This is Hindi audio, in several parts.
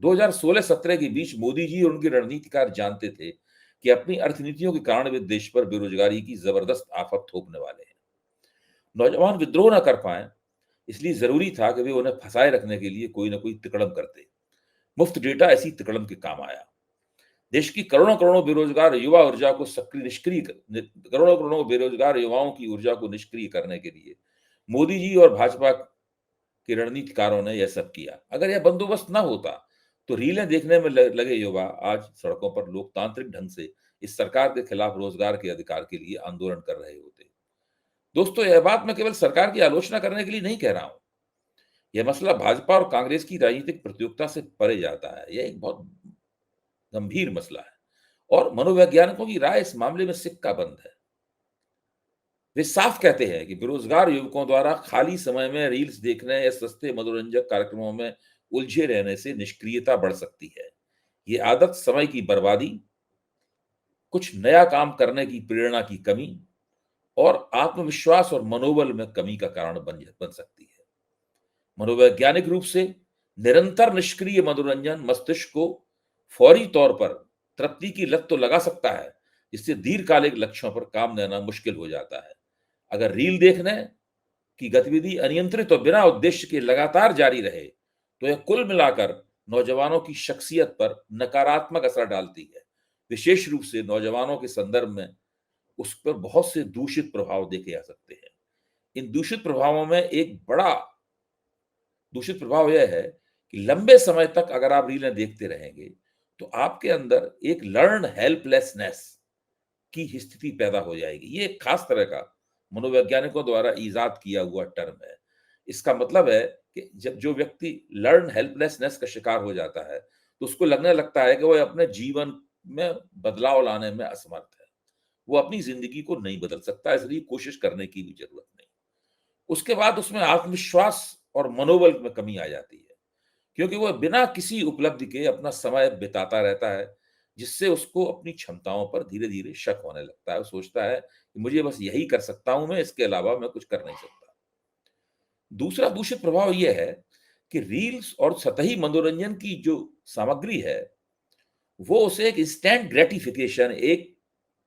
2016-17 के बीच मोदी जी और उनके रणनीतिकार जानते थे कि अपनी अर्थनीतियों के कारण वे देश पर बेरोजगारी की जबरदस्त आफत थोपने वाले हैं। नौजवान विद्रोह ना कर पाए, इसलिए जरूरी था कि वे उन्हें फंसाए रखने के लिए कोई ना कोई तिकड़म करते। मुफ्त डेटा ऐसी तिकड़म के काम आया। देश की करोड़ों करोड़ों बेरोजगार युवा ऊर्जा को सक्रिय निष्क्रिय करोड़ों करोड़ों बेरोजगार युवाओं की ऊर्जा को निष्क्रिय करने के लिए मोदी जी और भाजपा के रणनीतिकारों ने यह सब किया। अगर यह बंदोबस्त ना होता तो रीलें देखने में लगे युवा आज सड़कों पर लोकतांत्रिक ढंग से इस सरकार के खिलाफ रोजगार के अधिकार के लिए आंदोलन कर रहे होते। दोस्तों, यह बात मैं केवल सरकार की आलोचना करने के लिए नहीं कह रहा हूं। यह मसला भाजपा और कांग्रेस की राजनीतिक प्रतियोगिता से परे जाता है। यह एक बहुत गंभीर मसला है और मनोवैज्ञानिकों की राय इस मामले में सिक्का बंद है। वे साफ कहते हैं कि बेरोजगार युवकों द्वारा खाली समय में रील्स देखने या सस्ते मनोरंजक कार्यक्रमों में उलझे रहने से निष्क्रियता बढ़ सकती है। ये आदत समय की बर्बादी, कुछ नया काम करने की प्रेरणा की कमी और आत्मविश्वास और मनोबल में कमी का कारण बन सकती है। मनोवैज्ञानिक रूप से निरंतर निष्क्रिय मनोरंजन मस्तिष्क को फौरी तौर पर तृप्ति की लत तो लगा सकता है, जिससे दीर्घकालिक लक्ष्यों पर काम देना मुश्किल हो जाता है। अगर रील देखने की गतिविधि अनियंत्रित और बिना उद्देश्य के लगातार जारी रहे तो यह कुल मिलाकर नौजवानों की शख्सियत पर नकारात्मक असर डालती है। विशेष रूप से नौजवानों के संदर्भ में उस पर बहुत से दूषित प्रभाव देखे जा सकते हैं। इन दूषित प्रभावों में एक बड़ा दूषित प्रभाव यह है कि लंबे समय तक अगर आप रीलें देखते रहेंगे तो आपके अंदर एक लर्न हेल्पलेसनेस की स्थिति पैदा हो जाएगी। ये एक खास तरह का मनोवैज्ञानिकों द्वारा इजाद किया हुआ टर्म है। इसका मतलब है कि जब जो व्यक्ति लर्न हेल्पलेसनेस का शिकार हो जाता है तो उसको लगने लगता है कि वो अपने जीवन में बदलाव लाने में असमर्थ है। वो अपनी जिंदगी को नहीं बदल सकता, इसलिए कोशिश करने की भी जरूरत नहीं। उसके बाद उसमें आत्मविश्वास और मनोबल में कमी आ जाती है, क्योंकि वह बिना किसी उपलब्धि के अपना समय बिताता रहता है, जिससे उसको अपनी क्षमताओं पर धीरे धीरे शक होने लगता है। वो सोचता है कि मुझे बस यही कर सकता हूं मैं, इसके अलावा मैं कुछ कर नहीं सकता। दूसरा दूषित प्रभाव यह है कि रील्स और सतही मनोरंजन की जो सामग्री है वो उसे एक इंस्टेंट ग्रेटिफिकेशन,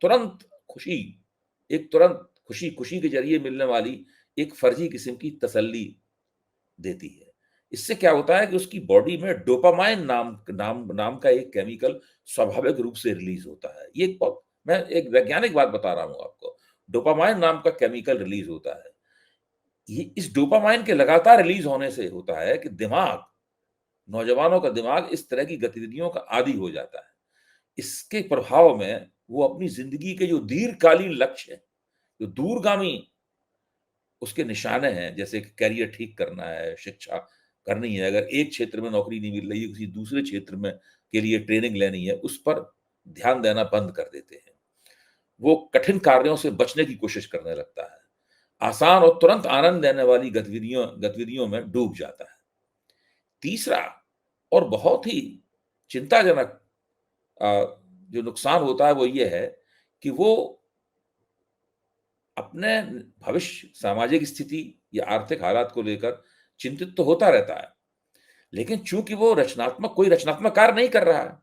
तुरंत खुशी तुरंत खुशी खुशी के जरिए मिलने वाली एक फर्जी किस्म की तसल्ली देती है। इससे क्या होता है कि उसकी बॉडी में डोपामाइन नाम नाम नाम का एक केमिकल स्वाभाविक रूप से रिलीज होता है। मैं एक वैज्ञानिक बात बता रहा हूं आपको। डोपामाइन नाम का केमिकल रिलीज होता है। ये इस डोपामाइन के लगातार रिलीज होने से होता है कि नौजवानों का दिमाग इस तरह की गतिविधियों का आदी हो जाता है। इसके प्रभाव में वो अपनी जिंदगी के जो दीर्घकालीन लक्ष्य है, जो दूरगामी उसके निशाने हैं, जैसे कि करियर ठीक करना है, शिक्षा करनी है, अगर एक क्षेत्र में नौकरी नहीं मिल रही है, किसी दूसरे क्षेत्र में के लिए ट्रेनिंग लेनी है, उस पर ध्यान देना बंद कर देते हैं। वो कठिन कार्यों से बचने की कोशिश करने लगता है। आसान और तुरंत आनंद देने वाली गतिविधियों में डूब जाता है। तीसरा और बहुत ही चिंताजनक जो नुकसान होता है वो ये है कि वो अपने भविष्य, सामाजिक स्थिति या आर्थिक हालात को लेकर चिंतित तो होता रहता है, लेकिन चूंकि वो कोई रचनात्मक कार्य नहीं कर रहा है,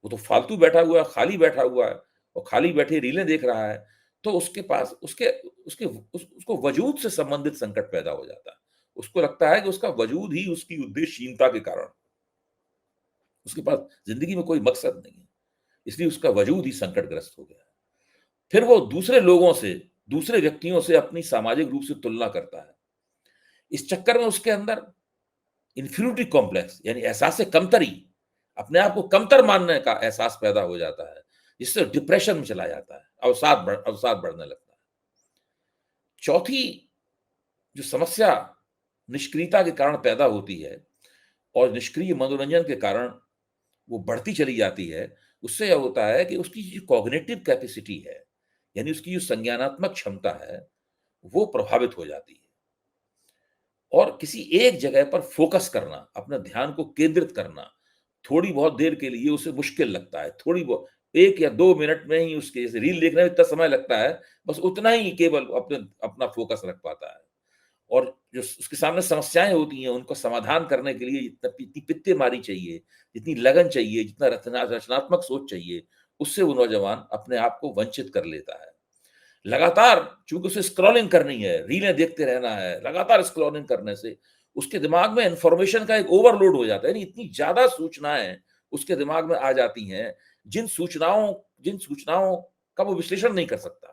वो तो फालतू बैठा हुआ है, खाली बैठा हुआ है और खाली बैठे रीलें देख रहा है, तो उसके पास उसको वजूद से संबंधित संकट पैदा हो जाता है। उसको लगता है कि उसका वजूद ही उसकी उद्देश्यहीनता के कारण, उसके पास जिंदगी में कोई मकसद नहीं है, इसलिए उसका वजूद ही संकटग्रस्त हो गया है। फिर वो दूसरे व्यक्तियों से अपनी सामाजिक रूप से तुलना करता है। इस चक्कर में उसके अंदर इंफीरियरिटी कॉम्प्लेक्स यानी एहसास कमतरी, अपने आप को कमतर मानने का एहसास पैदा हो जाता है, जिससे डिप्रेशन में चला जाता है, अवसाद बढ़ने लगता है। चौथी जो समस्या निष्क्रियता के कारण पैदा होती है और निष्क्रिय मनोरंजन के कारण वो बढ़ती चली जाती है, उससे यह होता है कि उसकी जो कॉग्निटिव कैपेसिटी है, यानी उसकी जो संज्ञानात्मक क्षमता है, वो प्रभावित हो जाती है और किसी एक जगह पर फोकस करना, अपने ध्यान को केंद्रित करना, थोड़ी बहुत देर के लिए उसे मुश्किल लगता है। थोड़ी बहुत 1 या 2 मिनट में ही उसके, जैसे रील देखने में इतना समय लगता है, बस उतना ही केवल अपना फोकस रख पाता है और जो उसके सामने समस्याएँ होती हैं, उनका समाधान करने के लिए इतनी पित्तेमारी चाहिए, जितनी लगन चाहिए, जितना रचनात्मक सोच चाहिए, उससे वो नौजवान अपने आप को वंचित कर लेता है। लगातार चूँकि उसे स्क्रॉलिंग करनी है, रीलें देखते रहना है, लगातार स्क्रॉलिंग करने से उसके दिमाग में इन्फॉर्मेशन का एक ओवरलोड हो जाता है, यानी इतनी ज़्यादा सूचनाएँ उसके दिमाग में आ जाती हैं, जिन सूचनाओं का वो विश्लेषण नहीं कर सकता।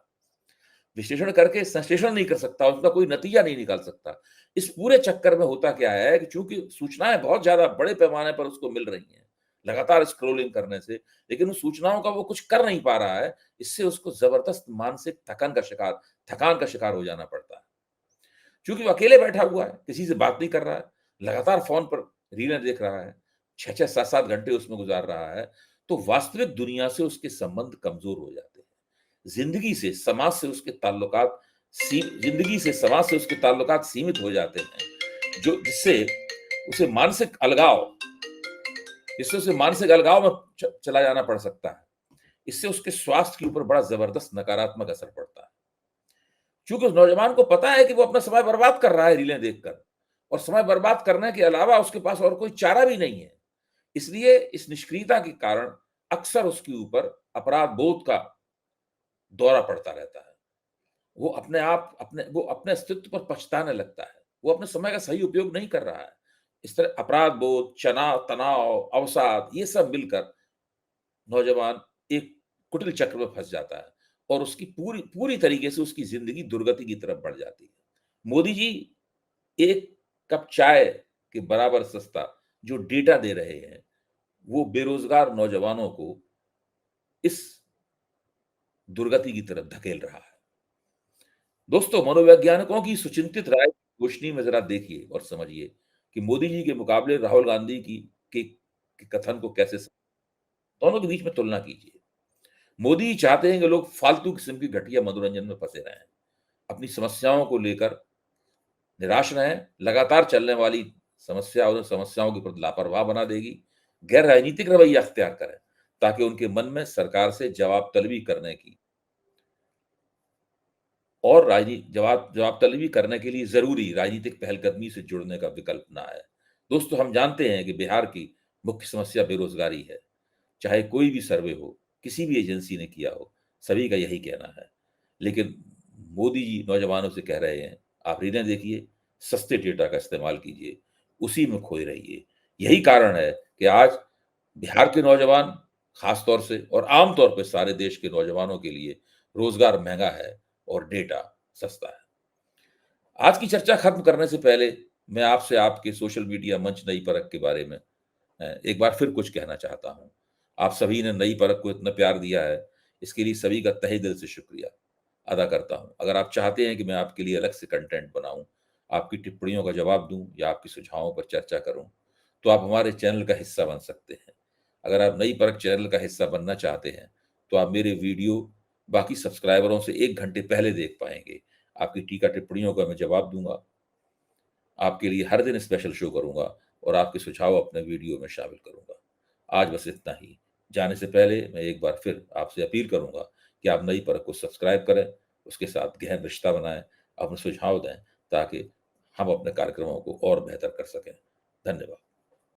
विश्लेषण करके संश्लेषण नहीं कर सकता, उसका कोई नतीजा नहीं निकाल सकता। इस पूरे चक्कर में होता क्या है कि चूँकि सूचनाएँ बहुत ज़्यादा बड़े पैमाने पर उसको मिल रही हैं, लगातार स्क्रॉलिंग करने से, लेकिन उन सूचनाओं का वो कुछ कर नहीं पा रहा है, इससे उसको ज़बरदस्त मानसिक थकान का शिकार हो जाना पड़ता है। चूँकि वो अकेले बैठा हुआ है, किसी से बात नहीं कर रहा है, लगातार फ़ोन पर रीलें देख रहा है, 6-6, 7-7 घंटे उसमें गुज़ार रहा है, तो वास्तविक दुनिया से उसके संबंध कमज़ोर हो जाते हैं। ज़िंदगी से समाज से उसके ताल्लुकात सीमित हो जाते हैं, जो उसे मानसिक अलगाव जिससे उसे मानसिक अलगाव में चला जाना पड़ सकता है। इससे उसके स्वास्थ्य के ऊपर बड़ा ज़बरदस्त नकारात्मक असर पड़ता है। चूँकि उस नौजवान को पता है कि वो अपना समय बर्बाद कर रहा है रीलें देखकर और समय बर्बाद करने के अलावा उसके पास और कोई चारा भी नहीं है। इसलिए इस निष्क्रियता के कारण अक्सर उसके ऊपर अपराध बोध का दौरा पड़ता रहता है। वो अपने अस्तित्व पर पछताने लगता है। वो अपने समय का सही उपयोग नहीं कर रहा है। इस तरह अपराध बोध, तनाव, अवसाद ये सब मिलकर नौजवान एक कुटिल चक्र में फँस जाता है और उसकी पूरी पूरी तरीके से उसकी ज़िंदगी दुर्गति की तरफ बढ़ जाती है। मोदी जी 1 कप चाय के बराबर सस्ता जो डेटा दे रहे हैं, वो बेरोज़गार नौजवानों को इस दुर्गति की तरफ धकेल रहा है। दोस्तों, मनोवैज्ञानिकों की सुचिंतित राय रोशनी में ज़रा देखिए और समझिए कि मोदी जी के मुकाबले राहुल गांधी के कथन को कैसे दोनों के बीच में तुलना कीजिए। मोदी जी चाहते हैं कि लोग फालतू किस्म की घटिया मनोरंजन में फँसे रहें। अपनी समस्याओं को लेकर निराश रहें, लगातार चलने वाली समस्या उन्हें समस्याओं के प्रति लापरवाह बना देगी। गैर राजनीतिक रवैया अख्तियार करें, ताकि उनके मन में सरकार से जवाब तलबी करने की और राजनी जवाब जवाब तलबी करने के लिए ज़रूरी राजनीतिक पहलकदमी से जुड़ने का विकल्प ना है। दोस्तों, हम जानते हैं कि बिहार की मुख्य समस्या बेरोज़गारी है। चाहे कोई भी सर्वे हो, किसी भी एजेंसी ने किया हो, सभी का यही कहना है। लेकिन मोदी जी नौजवानों से कह रहे हैं, आप रीलें देखिए, सस्ते डेटा का इस्तेमाल कीजिए, उसी में खोए रहिए। यही कारण है कि आज बिहार के नौजवान ख़ास तौर से और आम तौर पे सारे देश के नौजवानों के लिए रोज़गार महँगा है और डेटा सस्ता है। आज की चर्चा खत्म करने से पहले मैं आपसे आपके सोशल मीडिया मंच नई परख के बारे में एक बार फिर कुछ कहना चाहता हूँ। आप सभी ने नई परख को इतना प्यार दिया है, इसके लिए सभी का तहे दिल से शुक्रिया अदा करता हूँ। अगर आप चाहते हैं कि मैं आपके लिए अलग से कंटेंट बनाऊँ, आपकी टिप्पणियों का जवाब दूँ या आपके सुझावों पर चर्चा करूँ, तो आप हमारे चैनल का हिस्सा बन सकते हैं। अगर आप नई परख चैनल का हिस्सा बनना चाहते हैं, तो आप मेरे वीडियो बाकी सब्सक्राइबरों से 1 घंटे पहले देख पाएँगे। आपकी टीका-टिप्पणियों का मैं जवाब दूँगा। आपके लिए हर दिन स्पेशल शो करूँगा और आपके सुझाव अपने वीडियो में शामिल करूँगा। आज बस इतना ही। जाने से पहले मैं एक बार फिर आपसे अपील करूँगा कि आप नई परख को सब्सक्राइब करें, उसके साथ गहन रिश्ता बनाएँ, अपने सुझाव दें ताकि हम अपने कार्यक्रमों को और बेहतर कर सकें। धन्यवाद।